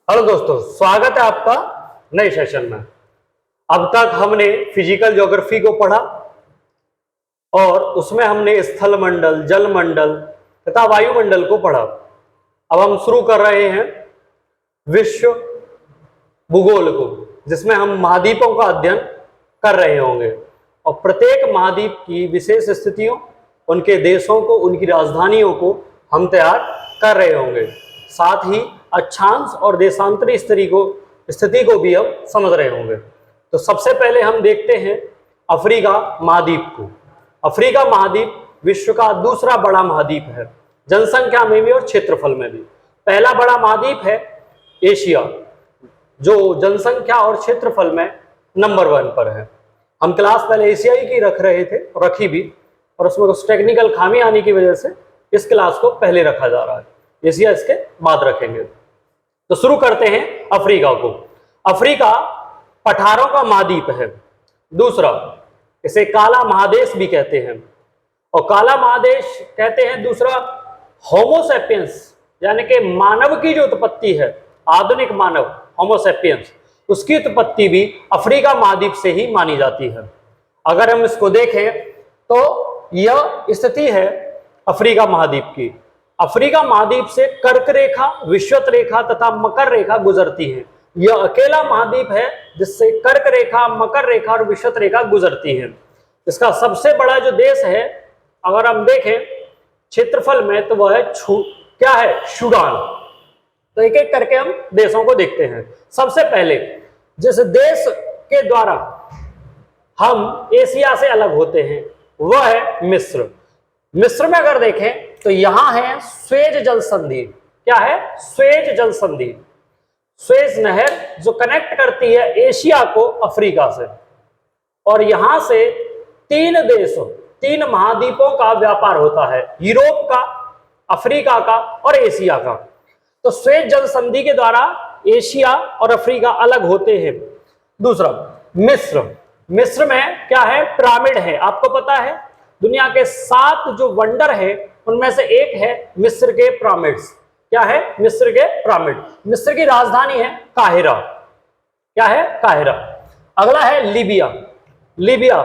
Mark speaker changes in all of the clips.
Speaker 1: Hello दोस्तों, स्वागत है आपका नए सेशन में। अब तक हमने फिजिकल ज्योग्राफी को पढ़ा और उसमें हमने स्थल मंडल, जल मंडल तथा वायुमंडल को पढ़ा। अब हम शुरू कर रहे हैं विश्व भूगोल को, जिसमें हम महाद्वीपों का अध्ययन कर रहे होंगे और प्रत्येक महाद्वीप की विशेष स्थितियों, उनके देशों को, उनकी राजधानियों को हम तैयार कर रहे होंगे। साथ ही अक्षांश और देशांतरी स्थिति को भी हम समझ रहे होंगे। तो सबसे पहले हम देखते हैं अफ्रीका महाद्वीप को। अफ्रीका महाद्वीप विश्व का दूसरा बड़ा महाद्वीप है, जनसंख्या में भी और क्षेत्रफल में भी। पहला बड़ा महाद्वीप है एशिया, जो जनसंख्या और क्षेत्रफल में नंबर 1 पर है। हम क्लास पहले एशियाई की रख रहे थे, रखी भी, और उसमें कुछ टेक्निकल खामी आने की वजह से इस क्लास को पहले रखा जा रहा है। एशिया इसके बाद रखेंगे। तो शुरू करते हैं अफ्रीका को। अफ्रीका पठारों का महाद्वीप है। दूसरा, इसे काला महादेश भी कहते हैं, और काला महादेश कहते हैं। दूसरा, होमोसेपियंस यानी कि मानव की जो उत्पत्ति है, आधुनिक मानव होमोसेपियंस, उसकी उत्पत्ति भी अफ्रीका महाद्वीप से ही मानी जाती है। अगर हम इसको देखें तो यह स्थिति है अफ्रीका महाद्वीप की। अफ्रीका महाद्वीप से कर्क रेखा, विषुवत रेखा तथा मकर रेखा गुजरती है। यह अकेला महाद्वीप है जिससे कर्क रेखा, मकर रेखा और विषुवत रेखा गुजरती है। इसका सबसे बड़ा जो देश है, अगर हम देखें क्षेत्रफल में, तो वह है क्या है, सूडान। तो एक एक करके हम देशों को देखते हैं। सबसे पहले जिस देश के द्वारा हम एशिया से अलग होते हैं वह है मिस्र। मिस्र में अगर देखें तो यहां है स्वेज जल संधि। क्या है? स्वेज जल संधि। स्वेज नहर जो कनेक्ट करती है एशिया को अफ्रीका से, और यहां से 3 देशों, 3 महाद्वीपों का व्यापार होता है, यूरोप का, अफ्रीका का और एशिया का। तो स्वेज जल संधि के द्वारा एशिया और अफ्रीका अलग होते हैं। दूसरा, मिस्र। मिस्र में क्या है? पिरामिड है। आपको पता है दुनिया के 7 जो वंडर है उनमें से एक है मिस्र के पिरामिड्स। क्या है? मिस्र के पिरामिड। मिस्र की राजधानी है काहिरा। क्या है? काहिरा। अगला है लीबिया। लीबिया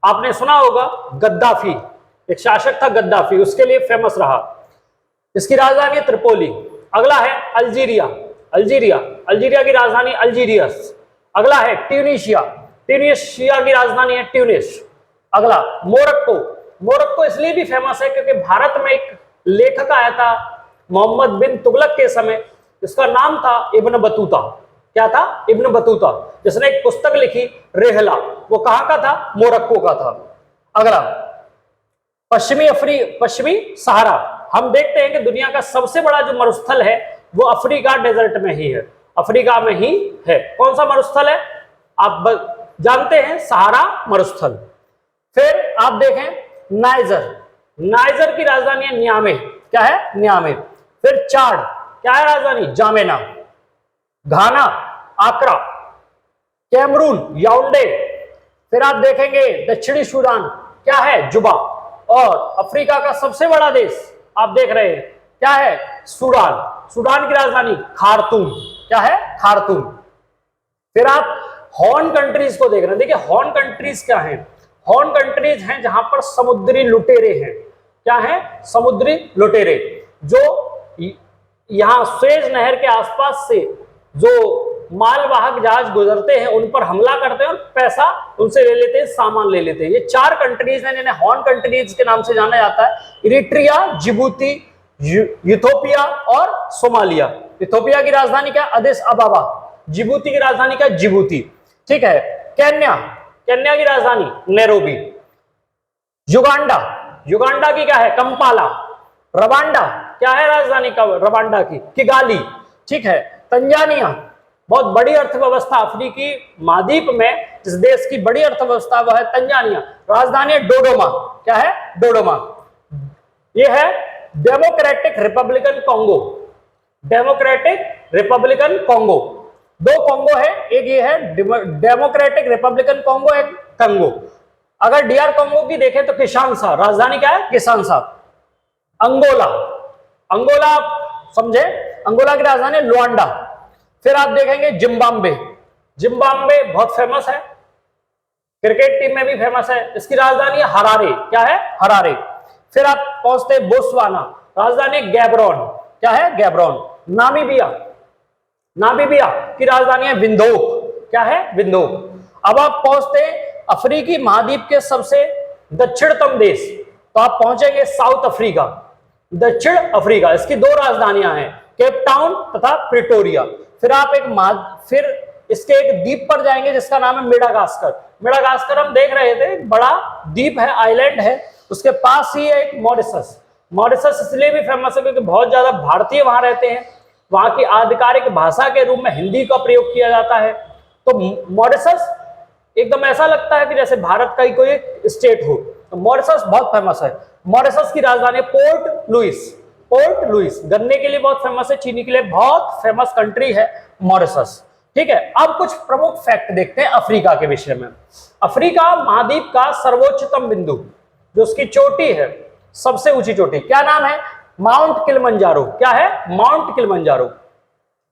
Speaker 1: आपने सुना होगा, गद्दाफी, एक शासक था गद्दाफी, उसके लिए फेमस रहा। इसकी राजधानी है त्रिपोली। अगला है अल्जीरिया। अल्जीरिया, अल्जीरिया की राजधानी अल्जीरियस। अगला है ट्यूनीशिया। ट्यूनीशिया की राजधानी है ट्यूनिस। अगला मोरक्को। मोरक्को इसलिए भी फेमस है क्योंकि भारत में एक लेखक आया था मोहम्मद बिन तुगलक के समय, इसका नाम था इब्न बतूता। क्या था? इब्न बतूता, जिसने एक पुस्तक लिखी रेहला। वो कहां का था? मोरक्को का था। अगला पश्चिमी सहारा। हम देखते हैं कि दुनिया का सबसे बड़ा जो मरुस्थल है वो अफ्रीका डेजर्ट में ही है, अफ्रीका में ही है। कौन सा मरुस्थल है? आप जानते हैं, सहारा मरुस्थल। फिर आप देखें नाइजर। नाइजर की राजधानी है नियामे। क्या है? नियामे। फिर चाड, क्या है राजधानी? जामेना। घाना, आक्रा। कैमरून, याओंडे। फिर आप देखेंगे दक्षिणी सूडान, क्या है? जुबा। और अफ्रीका का सबसे बड़ा देश आप देख रहे हैं, क्या है? सूडान। सूडान की राजधानी खार्तूम। क्या है? खार्तूम। फिर आप हॉर्न कंट्रीज को देख रहे हैं। देखिए हॉर्न कंट्रीज क्या है? हॉर्न कंट्रीज हैं जहां पर समुद्री लुटेरे हैं। क्या है? समुद्री लुटेरे, जो यहां स्वेज नहर के आसपास से जो मालवाहक जहाज गुजरते हैं उन पर हमला करते हैं और पैसा उनसे ले लेते हैं, सामान ले लेते हैं। ये 4 कंट्रीज हैं जिन्हें हॉर्न कंट्रीज के नाम से जाना जाता है। इरिट्रिया, जिबूती, इथोपिया और सोमालिया। इथोपिया की राजधानी क्या? अदिस अबाबा। जिबूती की राजधानी क्या? जिबूती। ठीक है। केन्या, केन्या की राजधानी नैरोबी। युगांडा, युगांडा की क्या है? कंपाला। रवांडा, क्या है राजधानी का रवांडा की? किगाली। ठीक है। तंजानिया, बहुत बड़ी अर्थव्यवस्था अफ्रीकी महाद्वीप में, जिस देश की बड़ी अर्थव्यवस्था वह है तंजानिया। राजधानी है डोडोमा। क्या है? डोडोमा। यह है democratic Republican Congo. Democratic Republican Congo. 2 Congo है, एक ये है डेमोक्रेटिक रिपब्लिकन कॉन्गो, एक कंगो। अगर डीआर कॉन्गो की देखें तो किशानसा, राजधानी क्या है? किशानसा। अंगोला, अंगोला समझे, अंगोला की राजधानी लुआंडा।
Speaker 2: फिर आप देखेंगे जिम्बाब्वे, जिम्बाब्वे बहुत फेमस है, क्रिकेट टीम में भी फेमस है, इसकी राजधानी है हरारे, क्या है हरारे। फिर आप पहुंचते हैं बोत्सवाना, राजधानी गैबरोन, क्या है गैबरोन। नामीबिया, नामीबिया की राजधानी है विंडोक, क्या है विंडोक। अब आप पहुंचते हैं अफ्रीकी महाद्वीप के सबसे दक्षिणतम देश, तो आप पहुंचेंगे साउथ अफ्रीका, दक्षिण अफ्रीका। इसकी दो राजधानियां हैं, केप टाउन तथा प्रिटोरिया। फिर आप फिर इसके एक द्वीप पर जाएंगे जिसका नाम है मेडागास्कर। मेडागास्कर हम देख रहे थे, बड़ा द्वीप है, आइलैंड है, उसके पास ही है एक मॉरिशस। मॉरिशस इसलिए भी फेमस है क्योंकि बहुत ज्यादा भारतीय वहां रहते हैं, वहां की आधिकारिक भाषा के रूप में हिंदी का प्रयोग किया जाता है। तो मॉरिशस एकदम ऐसा लगता है कि जैसे भारत का ही कोई एक स्टेट हो। तो मॉरिशस बहुत फेमस है। मॉरिशस की राजधानी पोर्ट लुइस, पोर्ट लुइस गन्ने के लिए बहुत फेमस है, चीनी के लिए बहुत फेमस कंट्री है मॉरिशस, ठीक है। अब कुछ प्रमुख फैक्ट देखते हैं अफ्रीका के विषय में। अफ्रीका महाद्वीप का सर्वोच्चतम बिंदु, जो उसकी चोटी है, सबसे ऊंची चोटी, क्या नाम है, माउंट किलिमंजारो, क्या है माउंट किलिमंजारो।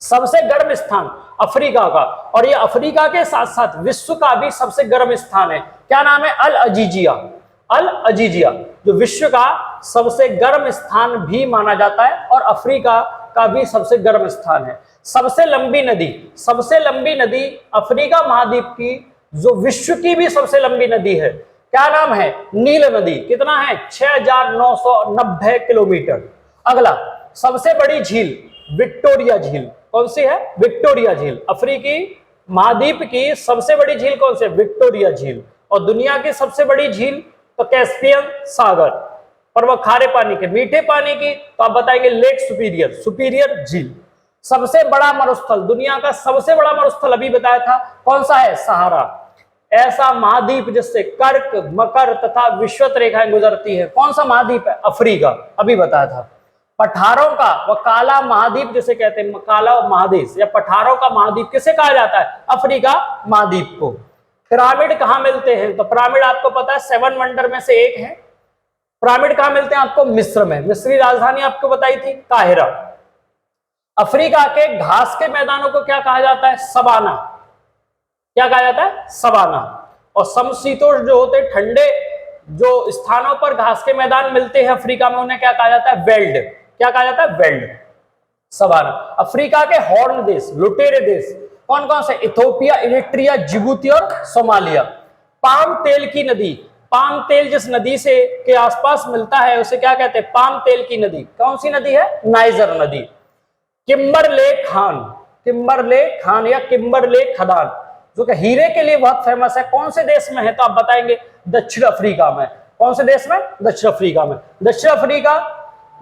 Speaker 2: सबसे गर्म स्थान अफ्रीका का, और ये अफ्रीका के साथ साथ विश्व का भी सबसे गर्म स्थान है, क्या नाम है, अल अजीजिया, अल अजीजिया, जो विश्व का सबसे गर्म स्थान भी माना जाता है और अफ्रीका का भी सबसे गर्म स्थान है। सबसे लंबी नदी, सबसे लंबी नदी अफ्रीका महाद्वीप की, जो विश्व की भी सबसे लंबी नदी है, क्या नाम है, नील नदी, कितना है 6990 किलोमीटर। अगला, सबसे बड़ी झील विक्टोरिया झील, कौन सी है, विक्टोरिया झील। अफ्रीकी महाद्वीप की सबसे बड़ी झील कौन सी है, विक्टोरिया झील। और दुनिया की सबसे बड़ी झील तो कैस्पियन सागर, पर वह खारे पानी के, मीठे पानी की तो आप बताएंगे लेक सुपीरियर, सुपीरियर झील। सबसे बड़ा मरुस्थल, दुनिया का सबसे बड़ा मरुस्थल अभी बताया था, कौन सा है, सहारा। ऐसा महाद्वीप जिससे कर्क, मकर तथा विषुवत रेखाएं गुजरती है, कौन सा महाद्वीप है, अफ्रीका, अभी बताया था। पठारों का व काला महाद्वीप जिसे कहते हैं, काला महादेश या पठारों का महाद्वीप किसे कहा जाता है, अफ्रीका महाद्वीप को। पिरामिड कहां मिलते हैं, तो पिरामिड आपको पता है 7 वंडर में से एक है। पिरामिड कहां मिलते हैं आपको, मिस्र में। मिस्री राजधानी आपको बताई थी काहिरा। अफ्रीका के घास के मैदानों को क्या कहा जाता है, सवाना, क्या कहा जाता है, सवाना। और समशीतोष्ण जो होते ठंडे जो स्थानों पर घास के मैदान मिलते हैं अफ्रीका में, उन्हें क्या कहा जाता है, वेल्ड, क्या कहा जाता है, वेल्ड, सवाना। अफ्रीका के हॉर्न देश, लुटेरे देश कौन कौन से, इथोपिया, इरिट्रिया, जिबूती और सोमालिया। पाम तेल की नदी, पाम तेल जिस नदी से के आसपास मिलता है उसे क्या कहते हैं, पाम तेल की नदी, कौन सी नदी है, नाइजर नदी। किम्बरले खान, किम्बरले खान या किम्बरले खदान, जो कि हीरे के लिए बहुत फेमस है, कौन से देश में है, तो आप बताएंगे दक्षिण अफ्रीका में। कौन से देश में, दक्षिण अफ्रीका में। दक्षिण अफ्रीका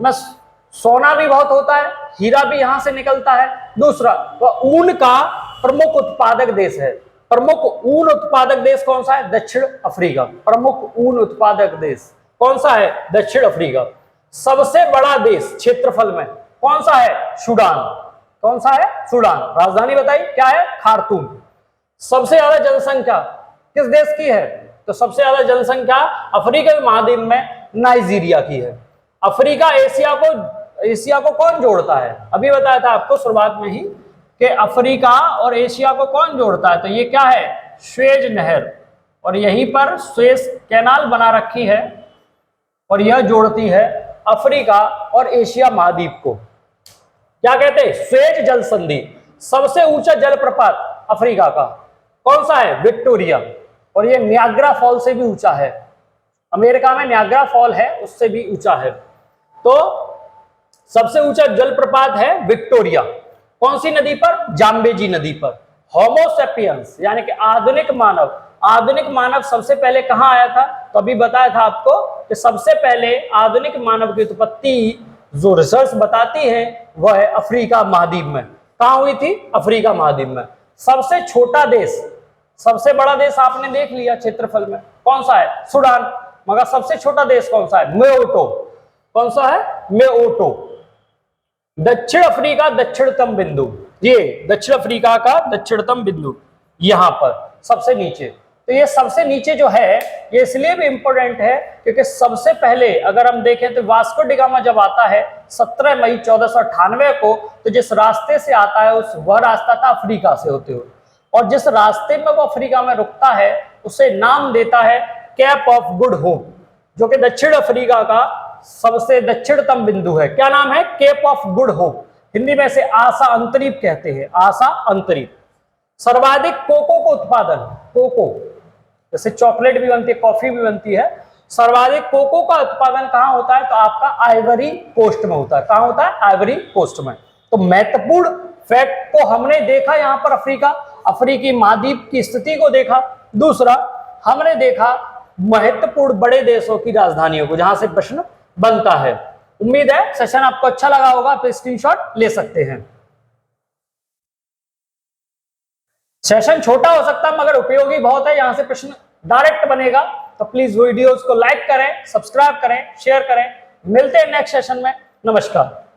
Speaker 2: में सोना भी बहुत होता है, हीरा भी यहां से निकलता है। दूसरा, वह ऊन का प्रमुख उत्पादक देश है। प्रमुख ऊन उत्पादक देश कौन सा है, दक्षिण अफ्रीका। प्रमुख ऊन उत्पादक देश कौन सा है, दक्षिण अफ्रीका। सबसे बड़ा देश क्षेत्रफल में कौन सा है, सूडान, कौन सा है, सूडान। राजधानी बताइए क्या है, खार्तूम। सबसे ज्यादा जनसंख्या किस देश की है, तो सबसे ज्यादा जनसंख्या अफ्रीका महाद्वीप में नाइजीरिया की है। अफ्रीका एशिया को कौन जोड़ता है, अभी बताया था आपको शुरुआत में ही कि अफ्रीका और एशिया को कौन जोड़ता है, तो ये क्या है, स्वेज नहर, और यहीं पर स्वेज कैनाल बना रखी है और यह जोड़ती है अफ्रीका और एशिया महाद्वीप को। क्या कहते हैं, स्वेज जल संधि। सबसे ऊंचा जलप्रपात अफ्रीका का कौन सा है, विक्टोरिया, और ये नियाग्रा फॉल से भी ऊंचा है। अमेरिका में नियाग्रा फॉल है, उससे भी ऊंचा है। तो सबसे ऊंचा जलप्रपात है विक्टोरिया। कौन सी नदी पर, जाम्बेजी नदी पर। होमोसेपियंस यानी कि आधुनिक मानव, आधुनिक मानव सबसे पहले कहां आया था, तो अभी बताया था आपको कि सबसे पहले आधुनिक मानव की उत्पत्ति जो रिसर्च बताती है वह है अफ्रीका महाद्वीप में। कहां हुई थी, अफ्रीका महाद्वीप में। सबसे छोटा देश, सबसे बड़ा देश आपने देख लिया क्षेत्रफल में, कौन सा है, सूडान। मगर सबसे छोटा देश कौन सा है, मेओटो। कौन सा है, मेओटो। दक्षिण अफ्रीका दक्षिणतम बिंदु, ये दक्षिण अफ्रीका का दक्षिणतम बिंदु यहां पर सबसे नीचे तो ये सबसे नीचे जो है ये इसलिए भी इंपॉर्टेंट है क्योंकि सबसे पहले अगर हम देखें तो वास्को डी गामा जब आता है 17 मई 1498 को, तो जिस रास्ते से आता है वह रास्ता था अफ्रीका से होते हुए, और जिस रास्ते में वो अफ्रीका में रुकता है उसे नाम देता है कैप ऑफ गुड होप, जो कि दक्षिण अफ्रीका का सबसे दक्षिणतम बिंदु है। क्या नाम है? Cape of good hope. Hindi में से आशा अंतरीप कहते हैं, आशा अंतरीप। सर्वाधिक कोको का उत्पादन, कोको जैसे चॉकलेट भी बनती है, कॉफी भी बनती है, सर्वाधिक कोको का उत्पादन कहां होता है? तो आपका आइवरी कोस्ट में होता है। कहां होता है? आइवरी कोस्ट में। तो महत्वपूर्ण फैक्ट को हमने देखा यहां पर अफ्रीकी महाद्वीप की स्थिति को देखा। दूसरा हमने देखा महत्वपूर्ण बड़े देशों की राजधानियों को जहां से प्रश्न बनता है। उम्मीद है सेशन आपको अच्छा लगा होगा, तो स्क्रीनशॉट ले सकते हैं। सेशन छोटा हो सकता है मगर उपयोगी बहुत है, यहां से प्रश्न डायरेक्ट बनेगा। तो प्लीज वीडियोस को लाइक करें, सब्सक्राइब करें, शेयर करें। मिलते हैं नेक्स्ट सेशन में। नमस्कार।